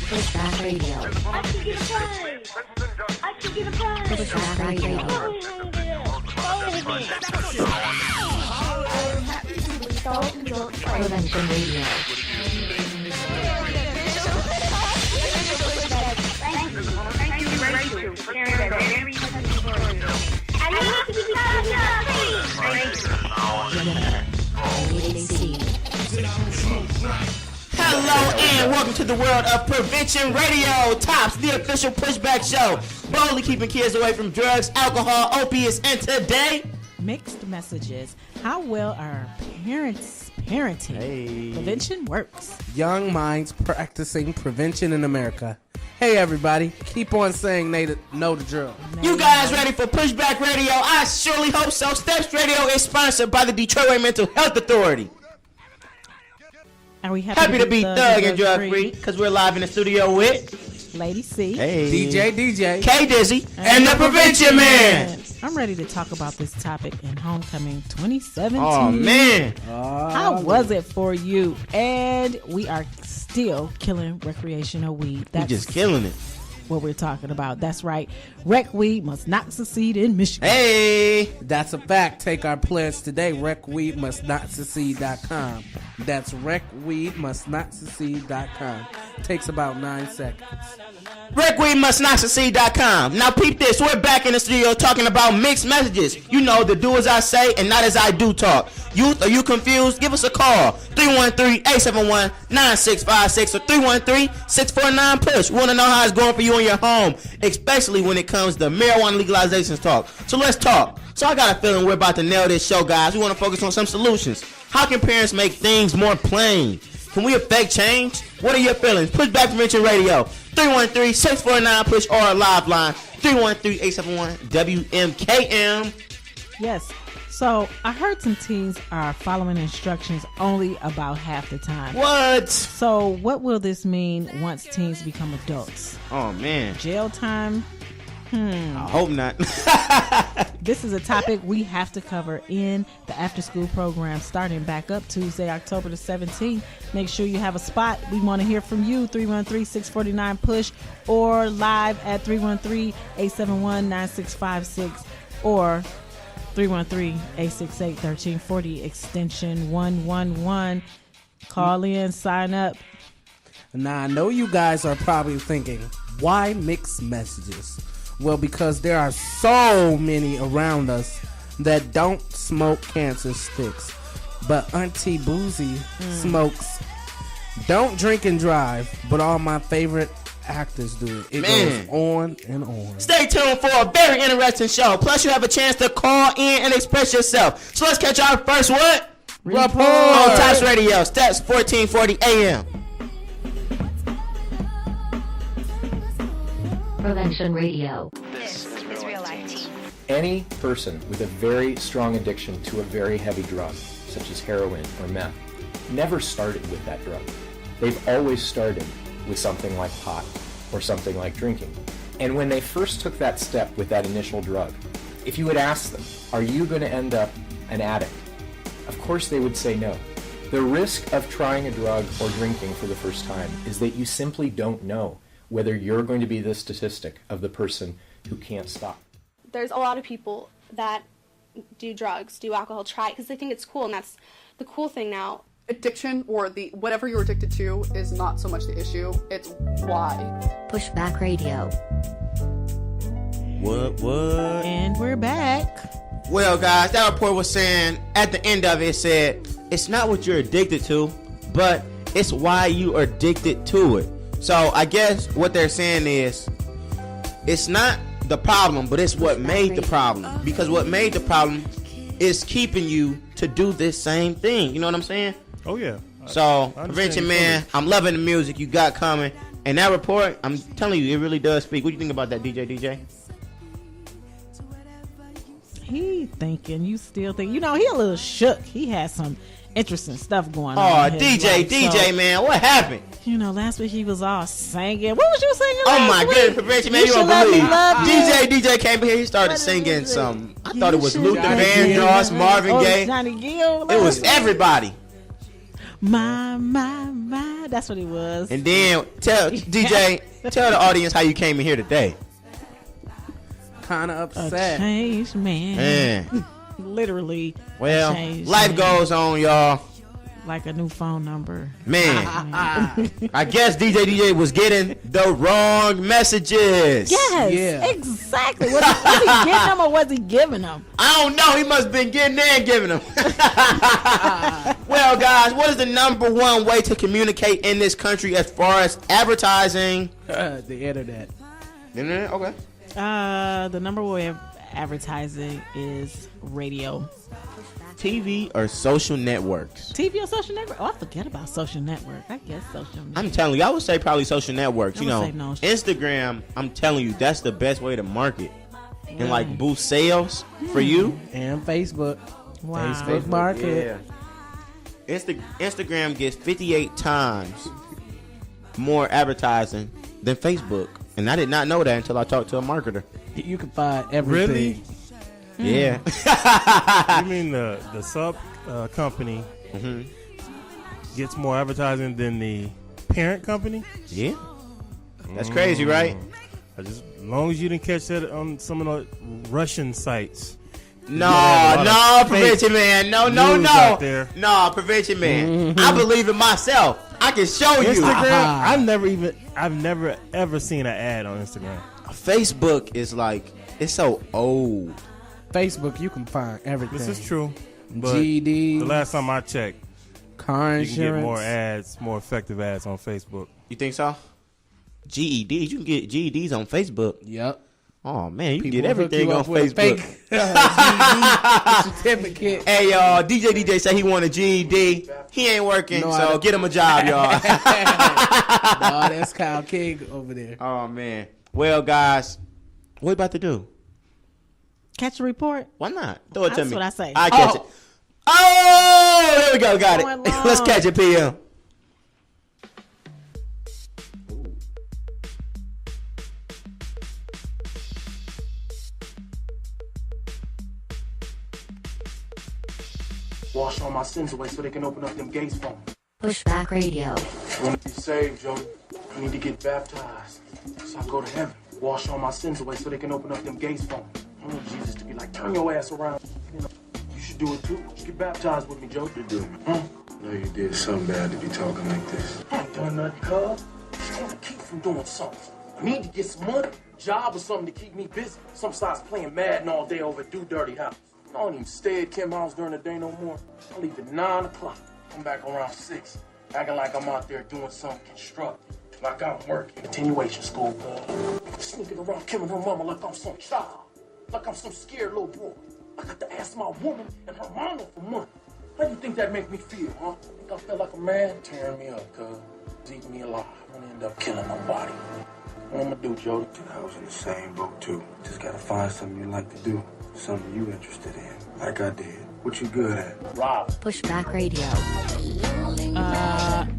Pushback Radio. I can get a prize. I can get a prize. Pushback Radio. Prevention Radio. Thank you, Rachel, for sharing that very important story. I need to Hello and welcome to the world of Prevention Radio, Tops, the official pushback show, boldly keeping kids away from drugs, alcohol, opiates, and today, mixed messages. How well are parents parenting? Hey. Prevention works. Young minds practicing prevention in America. Hey everybody, keep on saying no to drugs. You guys ready for Pushback Radio? I surely hope so. Steps Radio is sponsored by the Detroit Mental Health Authority. Are we Happy to be thug and drug free because we're live in the studio with Lady C, hey. DJ, K Dizzy, and the Prevention Man. I'm ready to talk about this topic in Homecoming 2017. Oh man, how was it for you? And we are still killing recreational weed. we just killing it. What we're talking about. That's right. Rec weed must not succeed in Michigan. Hey, that's a fact. Take our pledge today. RecWeedMustNotSucceed.com. That's RecWeedMustNotSucceed.com. Takes about 9 seconds. RecWeedMustNotSucceed.com. Now peep this, we're back in the studio talking about mixed messages. You know, the do as I say and not as I do talk. Youth, are you confused? Give us a call. 313-871-9656 or 313-649-PUSH. We want to know how it's going for you in your home, especially when it comes to marijuana legalizations talk. So let's talk. So I got a feeling we're about to nail this show, guys. We want to focus on some solutions. How can parents make things more plain? Can we affect change? What are your feelings? Pushback Prevention Radio. 313-649-PUSH or a live line. 313-871-WMKM. Yes. So I heard some teens are following instructions only about half the time. What? So what will this mean once teens become adults? Oh, man. Jail time? I hope not. This is a topic we have to cover in the after-school program starting back up Tuesday, October the 17th. Make sure you have a spot. We want to hear from you, 313-649-PUSH or live at 313-871-9656 or 313-868-1340 extension 111. Call in, sign up. Now, I know you guys are probably thinking, why mixed messages? Well, because there are so many around us that don't smoke cancer sticks. But Auntie Boozy smokes. Don't drink and drive, but all my favorite actors do it. It goes on and on. Stay tuned for a very interesting show. Plus, you have a chance to call in and express yourself. So let's catch our first what? Report on Tops Radio, Steps 1440 AM. Prevention Radio. This is real life tea. Any person with a very strong addiction to a very heavy drug, such as heroin or meth, never started with that drug. They've always started with something like pot or something like drinking. And when they first took that step with that initial drug, if you would ask them, are you going to end up an addict? Of course they would say no. The risk of trying a drug or drinking for the first time is that you simply don't know whether you're going to be the statistic of the person who can't stop. There's a lot of people that do drugs, do alcohol, try it because they think it's cool, and that's the cool thing now. Addiction or the whatever you're addicted to is not so much the issue, it's why. Pushback Radio. What? And we're back. Well, guys, that report was saying, at the end of it said, it's not what you're addicted to, but it's why you are addicted to it. So I guess what they're saying is, it's not the problem, but it's what made the problem. Because what made the problem is keeping you to do this same thing. You know what I'm saying? Oh, yeah. So, Prevention Man, I'm loving the music you got coming. And that report, I'm telling you, it really does speak. What do you think about that, DJ? He thinking, you still think. You know, he a little shook. He had some interesting stuff going on. Oh, DJ, man, what happened? You know, last week he was all singing. What was you singing last week? Oh, my goodness, Prevention Man, you don't believe. DJ came here, he started singing some, I thought it was Luther Vandross, Marvin Gaye. Johnny Gill. It was everybody. My. That's what it was. And then tell DJ, tell the audience how you came in here today. Kind of A upset. changed man. Man. Literally. Well, a changed life man. goes on, y'all. Like a new phone number. Man, I guess DJ was getting the wrong messages. Yes, Yeah. exactly. Was he getting them or was he giving them? I don't know. He must have been getting there and giving them. Well, guys, what is the number one way to communicate in this country as far as advertising? The internet. Internet? Okay. The number one way of advertising is radio. TV or social networks? TV or social network? Oh, I forget about social network. I guess social network. I'm telling you, I would say probably social networks. You I know, would say no. Instagram, I'm telling you, that's the best way to market and Really? like boost sales for you. And Facebook. Wow. Facebook market. Yeah. Instagram gets 58 times more advertising than Facebook. And I did not know that until I talked to a marketer. You can find everything. Really? Yeah. You mean the sub company gets more advertising than the parent company? Yeah. That's crazy, right? As long as you didn't catch that on some of the Russian sites. No, prevention man. No. out there. No, prevention man. I believe in myself. I can show you. Instagram, I've never ever seen an ad on Instagram. Facebook is like, it's so old. Facebook, you can find everything. This is true. But GD. the last time I checked, car you can insurance. get more ads, more effective ads on Facebook. You think so? GEDs. You can get GEDs on Facebook. Yep. Oh, man. You can People get everything hook on you up with a Facebook. fake GED certificate. Hey, y'all. DJ said he want a GED. He ain't working, No, I so don't. get him a job, y'all. No, that's Kyle King over there. Oh, man. Well, guys, what you about to do? Catch a report. Why not? Throw it to That's me. what I say. I catch it. Oh, there we go. Got Going it. long. Let's catch it, PM. Wash all my sins away so they can open up them gates for me. Pushback Radio. I want to be saved, Jody. I need to get baptized so I go to heaven. Wash all my sins away so they can open up them gates for me. I want Jesus to be like, turn your ass around. You know, you should do it too. Just get baptized with me, Jody. You do. No, you did something bad to be talking like this. I ain't done nothing, cuz. Just want to keep from doing something. I need to get some money, job or something to keep me busy. Some size playing Madden all day over at Do Dirty House. I don't even stay at Kim House during the day no more. I leave at 9 o'clock. Come back around 6, acting like I'm out there doing something constructive. Like I'm working. Continuation school, sneaking around Kim and her mama like I'm some child. Like I'm some scared little boy. I got to ask my woman and her mama for money. How do you think that make me feel, huh? Think I feel like a man? Tearing me up, cuz. Eating me alive. I'm gonna end up killing nobody. What I'm gonna do, Jody? I was in the same boat, too. Just gotta find something you like to do. Something you interested in. Like I did. What you good at? Rob. Pushback Radio.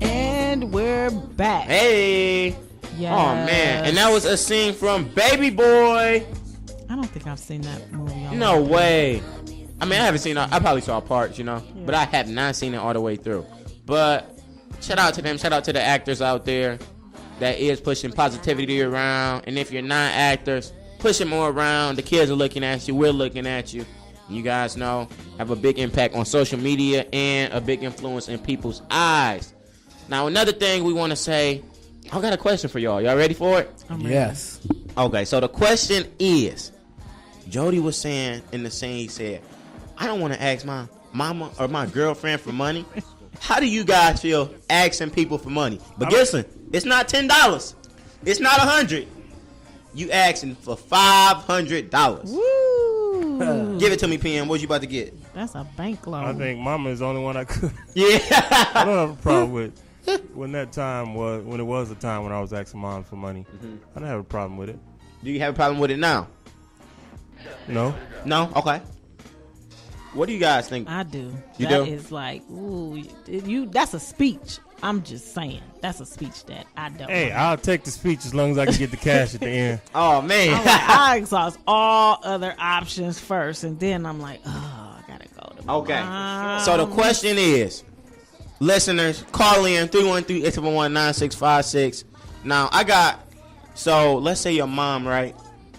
And we're back. Hey. Yes. Oh, man. And that was a scene from Baby Boy. I don't think I've seen that movie. No way. I mean, I haven't seen it. I probably saw parts, but I have not seen it all the way through. But shout out to them. Shout out to the actors out there that is pushing positivity around. And if you're not actors, push it more around. The kids are looking at you. We're looking at you. You guys know, have a big impact on social media and a big influence in people's eyes. Now, another thing we want to say, I got a question for y'all. Y'all ready for it? Yes. Okay, so the question is, Jody was saying in the scene, he said, I don't want to ask my mama or my girlfriend for money. How do you guys feel asking people for money? But listen, it's not $10. It's not $100. You asking for $500. Woo. Give it to me, PM. What you about to get? That's a bank loan. I think Mama is the only one I could. Yeah. I don't have a problem with when it was a time when I was asking Mom for money. I don't have a problem with it. Do you have a problem with it now? No. No? Okay. What do you guys think? I do. You That do? is like, ooh, that's a speech. I'm just saying. That's a speech that I don't. Hey, I'll take the speech as long as I can get the cash at the end. Oh, man. I'm like, I exhaust all other options first, and then I'm like, oh, I gotta go to Okay. Mom. So the question is, listeners, call in 313-871-9656. Now, so let's say your mom, right?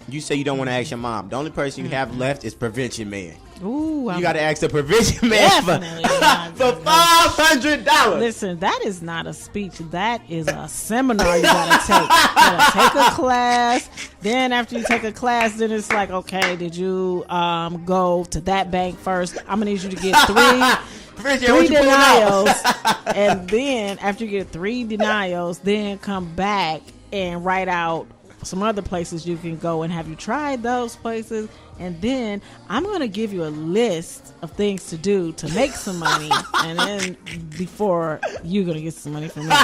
You say you don't want to ask your mom. The only person you have left is prevention man. Ooh, you got to ask the prevention man for $500. Listen, that is not a speech. That is a seminar you got to take. You got to take a class. Then after you take a class, then it's like, okay, did you go to that bank first? I'm going to need you to get three denials. And then after you get 3 denials, then come back and write out some other places you can go, and have you tried those places? And then I'm going to give you a list of things to do to make some money, and then before you're going to get some money from me.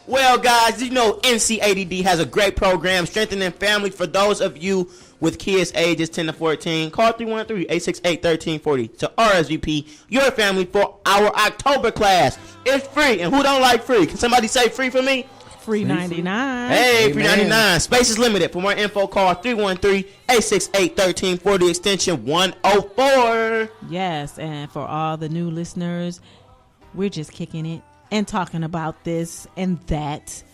Well, guys, you know NCADD has a great program strengthening family for those of you with kids ages 10 to 14. Call 313-868-1340 to RSVP your family for our October class. It's free, and who don't like free? Can somebody say free for me? Free 99. Hey, free 99. Space is limited. For more info, call 313-868-1340 extension 104. Yes, and for all the new listeners, we're just kicking it and talking about this and that,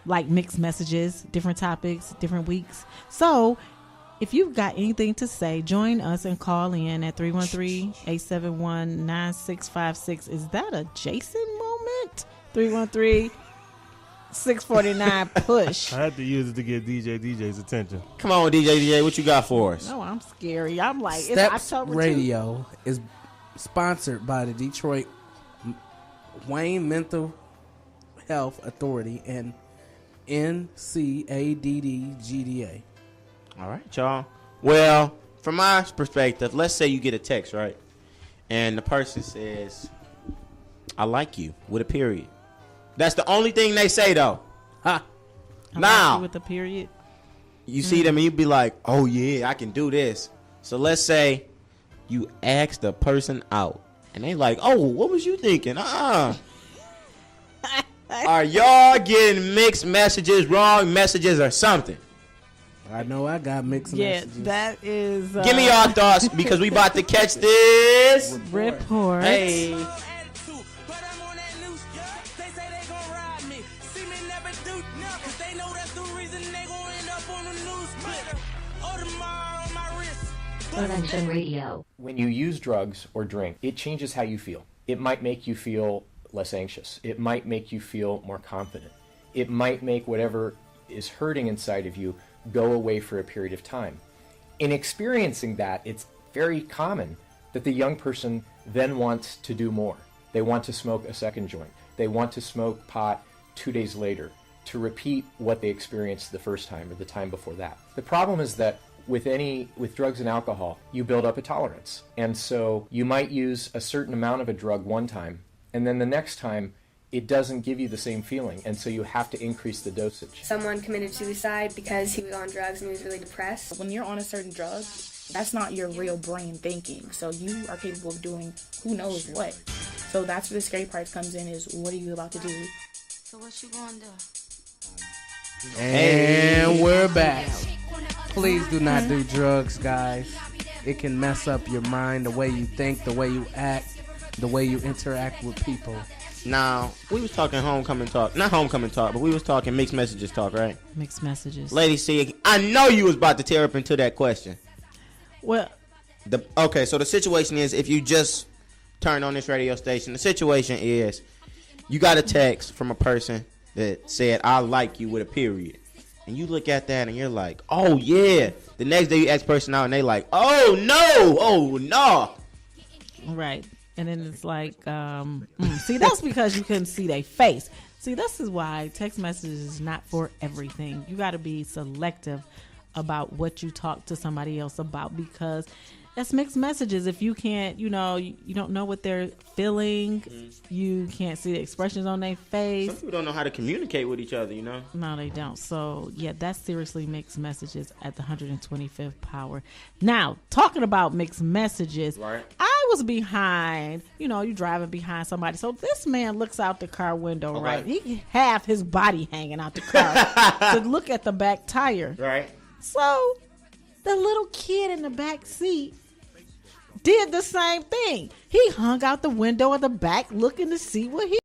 like mixed messages, different topics, different weeks. So if you've got anything to say, join us and call in at 313-871-9656. Is that a Jason moment? 313-649 push. I had to use it to get DJ's attention. Come on, DJ, what you got for us? No, I'm scary. I'm like, Steps it's October Radio is sponsored by the Detroit Wayne Mental Health Authority and NCADD-GDA. All right, y'all. Well, from my perspective, let's say you get a text, right? And the person says, I like you, with a period. That's the only thing they say, though. I now, like you with a period. You see them and you be like, oh, yeah, I can do this. So let's say you ask the person out. And they like, oh, what was you thinking? Are y'all getting mixed messages, wrong messages, or something? I know I got mixed messages. Yeah, that is... Give me your thoughts, because we about to catch this report. Hey. Prevention Radio. When you use drugs or drink, it changes how you feel. It might make you feel less anxious. It might make you feel more confident. It might make whatever is hurting inside of you go away for a period of time. In experiencing that, it's very common that the young person then wants to do more. They want to smoke a second joint. They want to smoke pot 2 days later to repeat what they experienced the first time or the time before that. The problem is that with drugs and alcohol, you build up a tolerance. And so you might use a certain amount of a drug one time, and then the next time it doesn't give you the same feeling, and so you have to increase the dosage. Someone committed suicide because he was on drugs and he was really depressed. When you're on a certain drug, that's not your real brain thinking. So you are capable of doing who knows what. So that's where the scary part comes in, is what are you about to do? So what you gonna do? And we're back. Please do not do drugs, guys. It can mess up your mind, the way you think, the way you act, the way you interact with people. Now, we was talking homecoming talk. Not homecoming talk, but we was talking mixed messages talk, right? Mixed messages. Lady C, I know you was about to tear up into that question. Well, okay, so the situation is, if you just turn on this radio station, the situation is you got a text from a person that said, I like you, with a period. And you look at that and you're like, oh, yeah. The next day you ask person out and they like, oh, no. Right. And then it's like, see, that's because you couldn't see their face. See, this is why text messages is not for everything. You got to be selective about what you talk to somebody else about, because that's mixed messages. If you can't, you don't know what they're feeling. You can't see the expressions on their face. Some people don't know how to communicate with each other, No, they don't. So, yeah, that's seriously mixed messages at the 125th power. Now, talking about mixed messages, right. I was behind, you driving behind somebody. So this man looks out the car window, right? He have his body hanging out the car to look at the back tire. Right. So the little kid in the back seat did the same thing. He hung out the window at the back looking to see what he